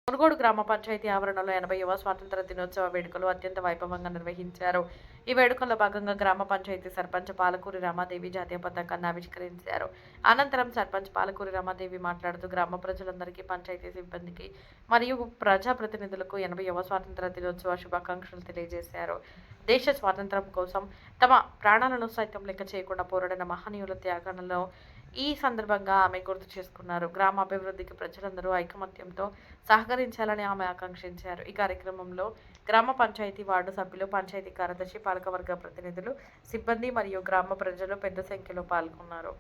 మునుగోడు గ్రామ పంచాయతీ ఆవరణలో 80వ స్వాతంత్ర దినోత్సవ వేడుకలు అత్యంత వైభవంగా నిర్వహించారు. ఈ వేడుకల్లో భాగంగా గ్రామ పంచాయతీ సర్పంచ్ పాలకూరి రమాదేవి జాతీయ పతాకాన్ని ఆవిష్కరించారు. అనంతరం సర్పంచ్ పాలకూరి రమాదేవి మాట్లాడుతూ గ్రామ ప్రజలందరికీ, పంచాయతీ సిబ్బందికి మరియు ప్రజాప్రతినిధులకు 80వ స్వాతంత్ర దినోత్సవ శుభాకాంక్షలు తెలియజేశారు. దేశ స్వాతంత్ర్యం కోసం తమ ప్రాణాలను సైతం లెక్క చేయకుండా పోరాడిన మహనీయుల త్యాగాలను ఈ సందర్భంగా ఆమె గుర్తు చేసుకున్నారు. గ్రామ అభివృద్ధికి ప్రజలందరూ ఐకమత్యంతో సహకరించాలని ఆమె ఆకాంక్షించారు. ఈ కార్యక్రమంలో గ్రామ పంచాయతీ వార్డు సభ్యులు, పంచాయతీ కార్యదర్శి, పాలకవర్గ ప్రతినిధులు, సిబ్బంది మరియు గ్రామ ప్రజలు పెద్ద సంఖ్యలో పాల్గొన్నారు.